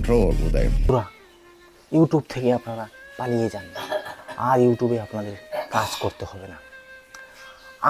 control, Uday. পুরা YouTube থেকে আপনারা পালিয়ে যান, আর ইউটিউবে আপনাদের কাজ করতে হবে না।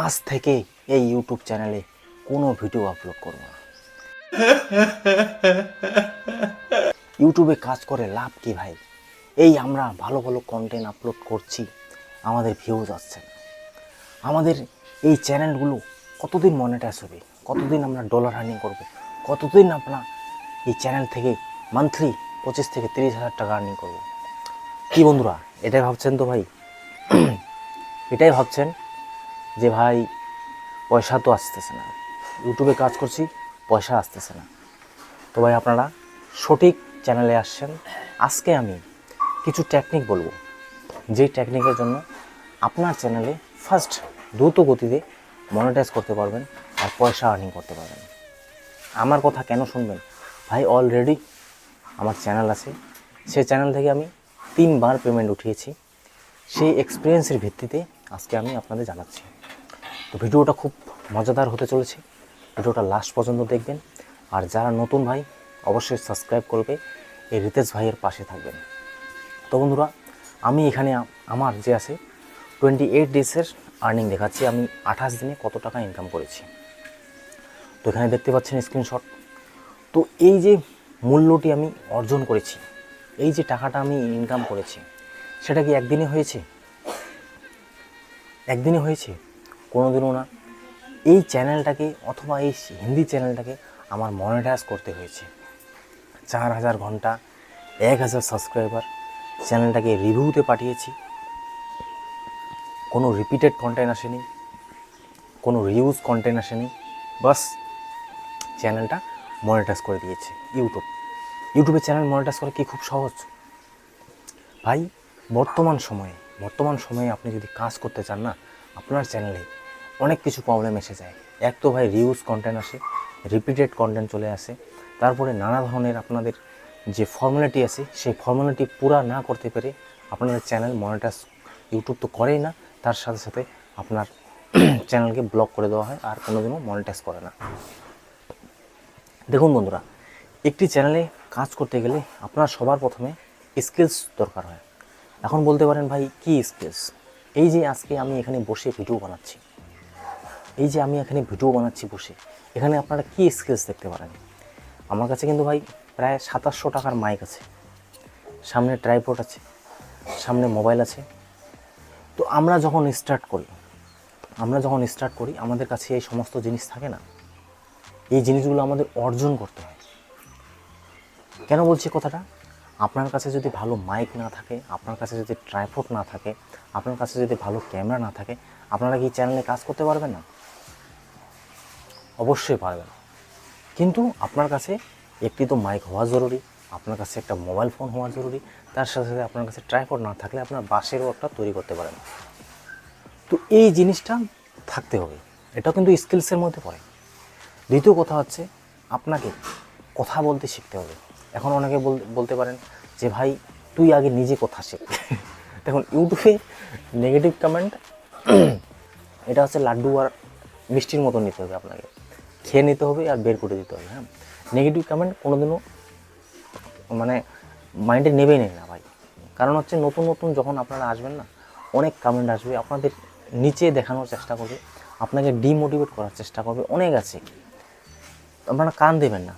আজ থেকে এই ইউটিউব চ্যানেলে কোনো ভিডিও আপলোড করব না। ইউটিউবে কাজ করে লাভ কি ভাই? এই আমরা ভালো ভালো কন্টেন্ট আপলোড করছি, আমাদের ভিউজ আসছে না। আমাদের এই চ্যানেলগুলো কতদিন মনিটাইজ হবে, কতদিন আমরা ডলার আর্নিং করব, কতদিন আপনার এই চ্যানেল থেকে মান্থলি 25 থেকে 30,000 টাকা আর্নিং করব? কি বন্ধুরা, এটাই ভাবছেন তো ভাই? এটাই ভাবছেন যে ভাই পয়সা তো আসতেছে না, ইউটিউবে কাজ করছি পয়সা আসতেছে না। তো ভাই আপনারা সঠিক চ্যানেলে আসছেন। আজকে আমি কিছু টেকনিক বলবো, যেই টেকনিকের জন্য আপনার চ্যানেলে ফার্স্ট দ্রুত গতিতে মনিটাইজ করতে পারবেন আর পয়সা আর্নিং করতে পারবেন। আমার কথা কেন শুনবেন ভাই? অলরেডি আমার চ্যানেল আছে, সেই চ্যানেল থেকে আমি 3 বার পেমেন্ট উঠিয়েছি। সেই এক্সপিরিয়েন্সের ভিত্তিতে আজকে আমি আপনাদের জানাচ্ছি। তো ভিডিওটা খুব মজাদার হতে চলেছে, ভিডিওটা লাস্ট পর্যন্ত দেখবেন। আর যারা নতুন ভাই অবশ্যই সাবস্ক্রাইব করবে, এই রিতেশ ভাইয়ের পাশে থাকবেন। তো বন্ধুরা, আমি এখানে আমার যে আছে 28 ডেজের আর্নিং দেখাচ্ছি, আমি 28 দিনে কত টাকা ইনকাম করেছি। তো এখানে দেখতে পাচ্ছেন স্ক্রিনশট। তো এই যে মূল্যটি আমি অর্জন করেছি, এই যে টাকাটা আমি ইনকাম করেছি, সেটা কি একদিনে হয়েছে? একদিনে হয়েছে? কোনো দিনও না। এই চ্যানেলটাকে অথবা এই হিন্দি চ্যানেলটাকে আমার মনিটাইজ করতে হয়েছে। 4000 ঘন্টা, 1000 সাবস্ক্রাইবার, চ্যানেলটাকে রিভিউতে পাঠিয়েছি, কোনো রিপিটেড কন্টেন্ট আসেনি, কোনো রিউজ কন্টেন্ট আসেনি, বাস চ্যানেলটা মনিটাইজ করে দিয়েছে ইউটিউবে চ্যানেল মনিটাইজ করা কি খুব সহজ ভাই? বর্তমান সময়ে আপনি যদি কাজ করতে চান না, আপনার চ্যানেলে অনেক কিছু প্রবলেম এসে যায়। এক তো ভাই রিউজ কন্টেন্ট আসে, রিপিটেড কন্টেন্ট চলে আসে, তারপরে নানা ধরনের আপনাদের যে ফর্মালিটি আছে সেই ফর্মালিটি পুরা না করতে পেরে আপনাদের চ্যানেল মনিটাইজ ইউটিউব তো করেই না, তার সাথে সাথে আপনার চ্যানেলকে ব্লক করে দেওয়া হয় আর কোনোদিনও মনিটাইজ করে না। দেখুন বন্ধুরা, একটি চ্যানেলে কাজ করতে গেলে আপনার সবার প্রথমে স্কিলস দরকার হয়। এখন বলতে পারেন ভাই কি স্কিলস? এই যে আজকে আমি এখানে বসে ভিডিও বানাচ্ছি, বসে, এখানে আপনারা কি স্কিলস দেখতে পারেন? আমার কাছে কিন্তু ভাই প্রায় 2700 টাকার মাইক আছে, সামনে ট্রাইপড আছে, সামনে মোবাইল আছে। তো আমরা যখন স্টার্ট করি আমাদের কাছে এই সমস্ত জিনিস থাকে না। এই জিনিসগুলো আমাদের অর্জন করতে হয়। কেন বলছি কথাটা? আপনার কাছে যদি ভালো মাইক না থাকে, আপনার কাছে যদি ট্রাইপড না থাকে, আপনার কাছে যদি ভালো ক্যামেরা না থাকে, আপনারা কি চ্যানেলে কাজ করতে পারবেন না? অবশ্যই পারবেন। কিন্তু আপনার কাছে একটি তো মাইক হওয়া জরুরি, আপনার কাছে একটা মোবাইল ফোন হওয়া জরুরি, তার সাথে সাথে আপনার কাছে ট্রাইপড না থাকলে আপনার বাঁশেরও একটা তৈরি করতে পারেন। তো এই জিনিসটা থাকতে হবে, এটাও কিন্তু স্কিলসের মধ্যে পড়ে। দ্বিতীয় কথা হচ্ছে আপনাকে কথা বলতে শিখতে হবে। এখন অনেকে বলতে পারেন যে ভাই তুই আগে নিজে কথা শেখ। দেখুন, ইউটিউবে নেগেটিভ কমেন্ট এটা হচ্ছে লাড্ডু আর মিষ্টির মতো নিতে হবে, আপনাকে খেয়ে নিতে হবে আর বের করে দিতে হবে। হ্যাঁ, নেগেটিভ কমেন্ট কোনোদিনও মানে মাইন্ডে নেবেই না ভাই। কারণ হচ্ছে নতুন নতুন যখন আপনারা আসবেন না, অনেক কমেন্ট আসবে, আপনাদের নিচে দেখানোর চেষ্টা করবে, আপনাকে ডিমোটিভেট করার চেষ্টা করবে, অনেক আছে। আপনারা কান দেবেন না,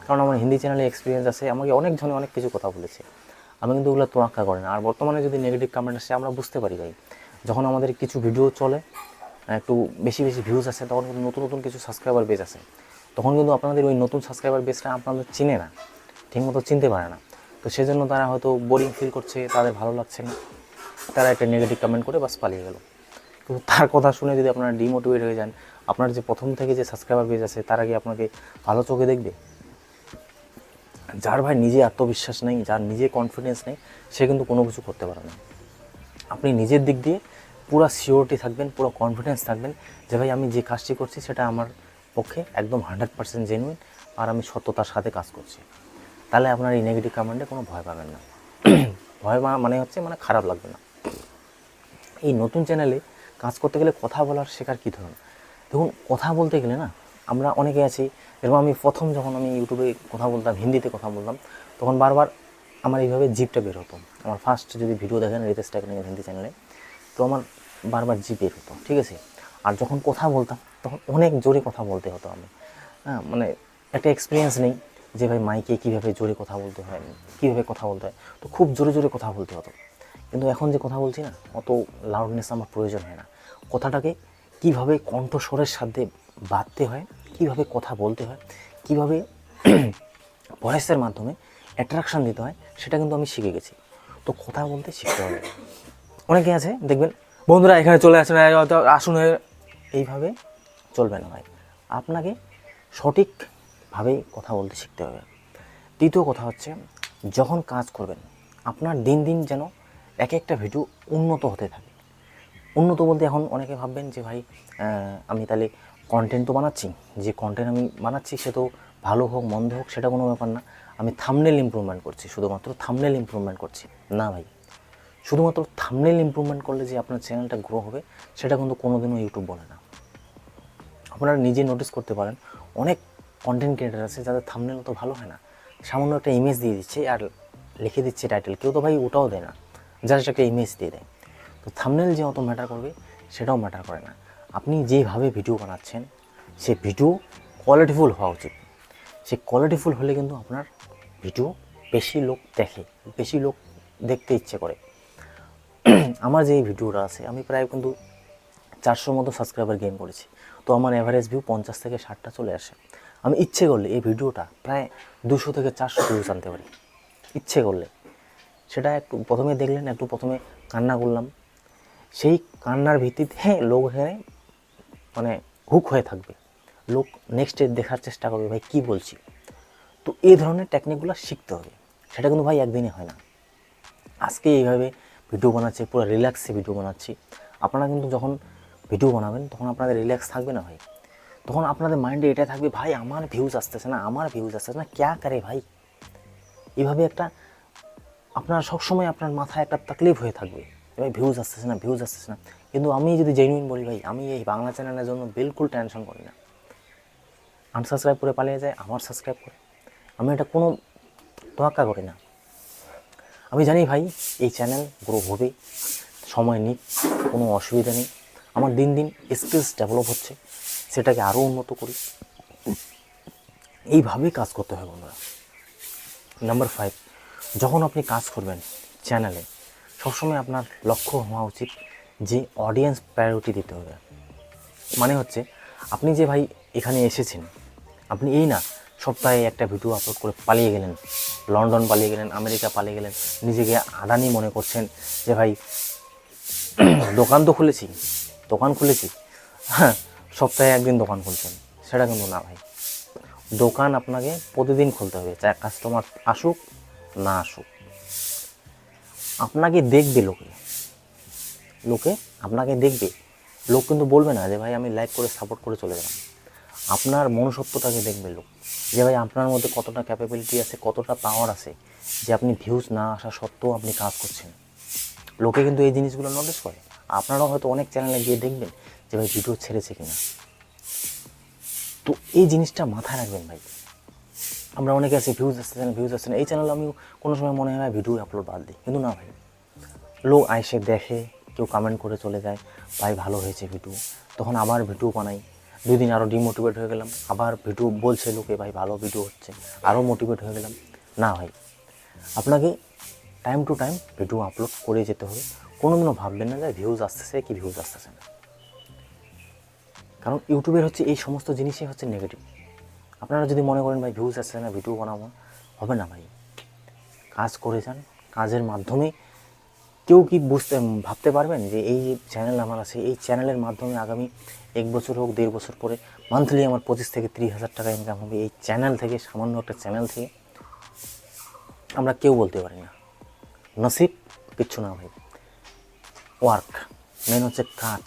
কারণ আমার হিন্দি চ্যানেলে এক্সপিরিয়েন্স আছে, আমাকে অনেকজনে অনেক কিছু কথা বলেছে, আমি কিন্তু ওগুলো তোয়াক্কা করি না। আর বর্তমানে যদি নেগেটিভ কমেন্ট আসে আমরা বুঝতে পারি ভাই, যখন আমাদের কিছু ভিডিও চলে, একটু বেশি বেশি ভিউজ আসে, তখন কিন্তু নতুন নতুন কিছু সাবস্ক্রাইবার বেস আসে, তখন কিন্তু আপনাদের ওই নতুন সাবস্ক্রাইবার বেসটা আপনাদের চিনে না, ঠিকমতো চিনতে পারে না। তো সেজন্য তারা হয়তো বোরিং ফিল করছে, তাদের ভালো লাগছে না, তারা একটা নেগেটিভ কমেন্ট করে বাস পালিয়ে গেল। কিন্তু তার কথা শুনে যদি আপনারা ডিমোটিভেট হয়ে যান, আপনার যে প্রথম থেকে যে সাবস্ক্রাইবার বেস আছে তারা কি আপনাকে ভালো চোখে দেখবে? যার ভাই নিজে আত্মবিশ্বাস নেই, যার নিজে কনফিডেন্স নেই, সে কিন্তু কোনো কিছু করতে পারে না। আপনি নিজের দিক দিয়ে পুরো সিওরিটি থাকবেন, পুরো কনফিডেন্স থাকবেন যে ভাই আমি যে কাজটি করছি সেটা আমার পক্ষে একদম 100% জেনুইন আর আমি সত্যতার সাথে কাজ করছি। তাহলে আপনার এই নেগেটিভ কমেন্টে কোনো ভয় পাবেন না। ভয় মানে হচ্ছে খারাপ লাগবে না। এই নতুন চ্যানেলে কাজ করতে গেলে কথা বলার শেখার কী ধরুন, দেখুন কথা বলতে গেলে না আমরা অনেকে আছি, যেরকম আমি প্রথম যখন আমি ইউটিউবে কথা বলতাম, হিন্দিতে কথা বলতাম, তখন বারবার আমার এইভাবে জিভটা বের হতো। আমার ফার্স্ট যদি ভিডিও দেখেন রিতেশ টেকনিক্যাল হিন্দি চ্যানেলে, তো আমার বারবার জিভ বের হতো, ঠিক আছে। আর যখন কথা বলতাম তখন অনেক জোরে কথা বলতে হতো আমি, হ্যাঁ, মানে একটা এক্সপিরিয়েন্স নেই যে ভাই মাইকে কীভাবে জোরে কথা বলতে হয়, কীভাবে কথা বলতে হয়, তো খুব জোরে জোরে কথা বলতে হতো। কিন্তু এখন যে কথা বলছি না, অত লাউডনেস আমার প্রয়োজন হয় না। কথাটাকে কীভাবে কণ্ঠস্বরের সাথে বাঁধতে হয়, কীভাবে কথা বলতে হয়, কীভাবে ভয়েসের মাধ্যমে অ্যাট্রাকশান দিতে হয়, সেটা কিন্তু আমি শিখে গেছি। তো কথা বলতে শিখতে হবে। অনেকে আছে দেখবেন, বন্ধুরা এখানে চলে আসেন, আসুন, এইভাবে চলবে না ভাই। আপনাকে সঠিকভাবে কথা বলতে শিখতে হবে। দ্বিতীয় কথা হচ্ছে, যখন কাজ করবেন আপনার দিন দিন যেন এক একটা ভিডিও উন্নত হতে থাকে। উন্নত বলতে এখন অনেকে ভাববেন যে ভাই আমি তাহলে কন্টেন্ট তো বানাচ্ছি, যে কন্টেন্ট আমি বানাচ্ছি সে তো ভালো হোক মন্দ হোক সেটা কোনো ব্যাপার না, আমি থাম্বনেল ইমপ্রুভমেন্ট করছি, শুধুমাত্র থাম্বনেল ইমপ্রুভমেন্ট করছি। না ভাই, শুধুমাত্র থাম্বনেল ইমপ্রুভমেন্ট করলে যে আপনার চ্যানেলটা গ্রো হবে সেটা কিন্তু কোনোদিনও ইউটিউব বলে না। আপনারা নিজে নোটিস করতে পারেন, অনেক কন্টেন্ট ক্রিয়েটার আছে যাদের থাম্বনেল তো ভালো হয় না, সামান্য একটা ইমেজ দিয়ে দিচ্ছে আর লিখে দিচ্ছে টাইটেল, কেউ তো ভাই ওটাও দেয় না, জাস্ট একটা ইমেজ দিয়ে দেয়। তো থাম্বনেল যে অত ম্যাটার করবে সেটাও ম্যাটার করে না। আপনি যেভাবে ভিডিও বানাচ্ছেন সে ভিডিও কোয়ালিটিফুল হওয়া উচিত। সে কোয়ালিটিফুল হলে কিন্তু আপনার ভিডিও বেশি লোক দেখে, বেশি লোক দেখতে ইচ্ছে করে। আমার যে ভিডিওটা আছে আমি প্রায় কিন্তু 400 মতো সাবস্ক্রাইবার গেইন করেছি, তো আমার অ্যাভারেজ ভিউ 50 থেকে 60টা চলে আসে। আমি ইচ্ছে করলে এই ভিডিওটা প্রায় 200 থেকে 400 ভিউজ আনতে পারি, ইচ্ছে করলে। সেটা একটু প্রথমে দেখলেন, একটু প্রথমে কান্না করলাম, সেই কান্নার ভিত্তিতে লোক এখানে মানে হুক হয়ে থাকবে, লোক নেক্সট ডে দেখার চেষ্টা করবে ভাই কী বলছি। তো এই ধরনের টেকনিকগুলো শিখতে হবে, সেটা কিন্তু ভাই একদিনে হয় না। আজকে এইভাবে ভিডিও বানাচ্ছি, পুরো রিল্যাক্সে ভিডিও বানাচ্ছি, আপনারা কিন্তু যখন ভিডিও বানাবেন তখন আপনাদের রিল্যাক্স থাকবে না ভাই, তখন আপনাদের মাইন্ডে এটা থাকবে ভাই আমার ভিউজ আসতেছে না, আমার ভিউজ আসতেছে না, ক্যা করে ভাই। এইভাবে একটা আপনার সবসময় আপনার মাথায় একটা তাকলিফ হয়ে থাকবে, ভাই ভিউজ আসতেছে না, ভিউজ আসতেছে না। কিন্তু আমি যদি জেনুইন বলি ভাই, আমি এই বাংলা চ্যানেলের জন্য বিলকুল টেনশন করি না। আনসাবস্ক্রাইব করে পালিয়ে যায়, আমার সাবস্ক্রাইব করে, আমি এটা কোনো তোয়াক্কা করি না। আমি জানি ভাই এই চ্যানেল গ্রো হবে, সময় নিক, কোনো অসুবিধা নেই। আমার দিন দিন স্কিলস ডেভেলপ হচ্ছে, সেটাকে আরও উন্নত করি। এইভাবেই কাজ করতে হবে বন্ধুরা। নাম্বার 5, যখন আপনি কাজ করবেন চ্যানেলে, সবসময় আপনার লক্ষ্য হওয়া উচিত যে অডিয়েন্স প্রায়োরিটি দিতে হবে। মানে হচ্ছে আপনি যে ভাই এখানে এসেছেন, আপনি এই না সপ্তাহে একটা ভিডিও আপলোড করে পালিয়ে গেলেন, লন্ডন পালিয়ে গেলেন, আমেরিকা পালিয়ে গেলেন, নিজেকে আদানি মনে করছেন যে ভাই দোকান তো খুলেছি, হ্যাঁ, সপ্তাহে একদিন দোকান খুলছেন, সেটা কিন্তু না ভাই। দোকান আপনাকে প্রতিদিন খুলতে হবে, চাই কাস্টমার আসুক না আসুক। আপনাকে দেখবে লোকে আপনাকে দেখবে। লোক কিন্তু বলবে না যে ভাই আমি লাইক করে সাপোর্ট করে চলে গেলাম। আপনার মনুষ্যত্বটাকে দেখবে লোক, যে ভাই আপনার মধ্যে কতটা ক্যাপাবিলিটি আছে, কতটা পাওয়ার আছে, যে আপনি ভিউজ না আসা সত্ত্বেও আপনি কাজ করছেন। লোকে কিন্তু এই জিনিসগুলো নোটিস করে। আপনারাও হয়তো অনেক চ্যানেলে গিয়ে দেখবেন যে ভাই ভিডিও ছেড়েছে কিনা। তো এই জিনিসটা মাথায় রাখবেন ভাই। আমরা অনেকে আছি ভিউজ আসছে না, এই চ্যানেলে আমি কোনো সময় মনে হয় ভিডিও আপলোড বাদ দিই, কিন্তু না ভাই, লোক আইসে দেখে, কেউ কমেন্ট করে চলে যায় ভাই ভালো হয়েছে ভিডিও, তখন আবার ভিডিও বানাই, 2 দিন আরও ডিমোটিভেট হয়ে গেলাম, আবার ভিডিও বলছে লোকে ভাই ভালো ভিডিও হচ্ছে, আরও মোটিভেট হয়ে গেলাম। না ভাই, আপনাকে time to time video upload করে যেতে হবে। কোনোদিনও ভাববেন না যে ভিউজ আসতেছে কি ভিউজ আসতেছে না, কারণ ইউটিউবের হচ্ছে এই সমস্ত জিনিসই হচ্ছে নেগেটিভ। আপনারা যদি মনে করেন ভাই ভিউজ আসছে না ভিডিও বানাবো, হবে না ভাই। কাজ করে যান, কাজের মাধ্যমে কেউ কি ভাবতে পারবেন যে এই চ্যানেল আমার আছে, এই চ্যানেলের মাধ্যমে আগামী 1 বছর হোক 1.5 বছর পরে মান্থলি আমার 25 থেকে 30 হাজার টাকা ইনকাম হবে এই চ্যানেল থেকে, সামান্য একটা চ্যানেল থেকে? আমরা কেউ বলতে পারি না। নসিব কিচ্ছু না ভাই, ওয়ার্ক মেন হচ্ছে কাজ।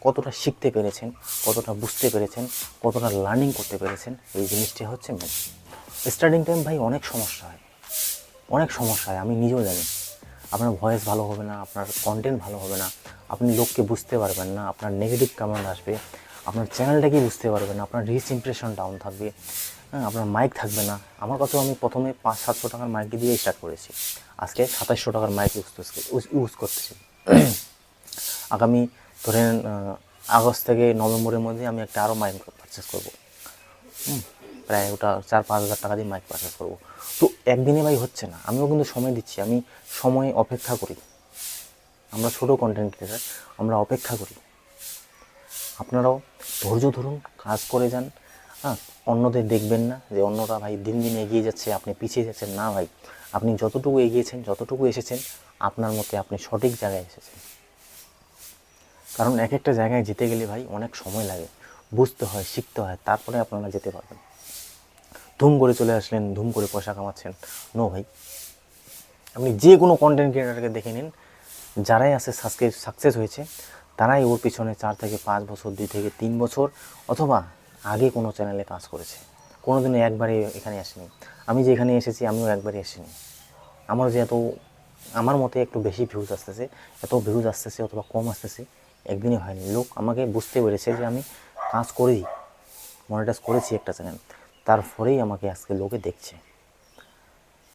কতটা শিখতে পেরেছেন, কতটা বুঝতে পেরেছেন, কতটা লার্নিং করতে পেরেছেন, এই জিনিসটা হচ্ছে মেন। স্টার্টিং টাইম ভাই অনেক সমস্যা হয়, আমি নিজেও জানি। আপনার ভয়েস ভালো হবে না, আপনার কন্টেন্ট ভালো হবে না, আপনি লোককে বুঝতে পারবেন না, আপনার নেগেটিভ কমেন্ট আসবে, আপনার চ্যানেলটাকেই বুঝতে পারবেন না, আপনার রিচ ইমপ্রেশন ডাউন থাকবে, হ্যাঁ, আপনার মাইক থাকবে না। আমার কাছেও আমি প্রথমে 500-700 টাকার মাইক দিয়ে স্টার্ট করেছি, আজকে 2700 টাকার মাইক ইউজ করতেছি। আগামী ধরেন আগস্ট থেকে নভেম্বরের মধ্যে আমি একটা আরও মাইক পারচেস করবো, প্রায় ওটা 4-5 হাজার টাকা দিয়ে মাইক পারচেস করবো। তো একদিনে ভাই হচ্ছে না, আমিও কিন্তু সময় দিচ্ছি, আমি সময় অপেক্ষা করি। আমরা ছোটো কন্টেন্ট ক্রিয়েটার, আমরা অপেক্ষা করি। আপনারাও ধৈর্য ধরুন, কাজ করে যান, হ্যাঁ। অন্যদের দেখবেন না যে অন্যরা ভাই দিন দিন এগিয়ে যাচ্ছে, আপনি পিছিয়ে যাচ্ছেন। না ভাই, আপনি যতটুকু এগিয়েছেন, যতটুকু এসেছেন, আপনার মতে আপনি সঠিক জায়গায় এসেছেন। কারণ এক একটা জায়গায় যেতে গেলে ভাই অনেক সময় লাগে, বুঝতে হয়, শিখতে হয়, তারপরে আপনারা যেতে পারবেন। ধুম করে চলে আসলেন, ধুম করে পয়সা কামাচ্ছেন, নো ভাই। আপনি যে কোনো কন্টেন্ট ক্রিয়েটারকে দেখে নিন, যারাই আছে সাকসেস হয়েছে, তারাই ওর পিছনে 4 থেকে 5 বছর, 2 থেকে 3 বছর অথবা আগে কোনো চ্যানেলে কাজ করেছে, কোনো দিনও একবারে এখানে আসেনি। আমি যে এখানে এসেছি, আমিও একবারে আসিনি। আমার যে আমার মতে একটু বেশি ভিউজ আসতেছে, এত ভিউজ আসতেছে অথবা কম আসতেছে, একদিনই হয়নি। লোক আমাকে বুঝতে পেরেছে যে আমি কাজ করেই মনিটাইজ করেছি একটা চ্যানেল, তারপরেই আমাকে আজকে লোকে দেখছে।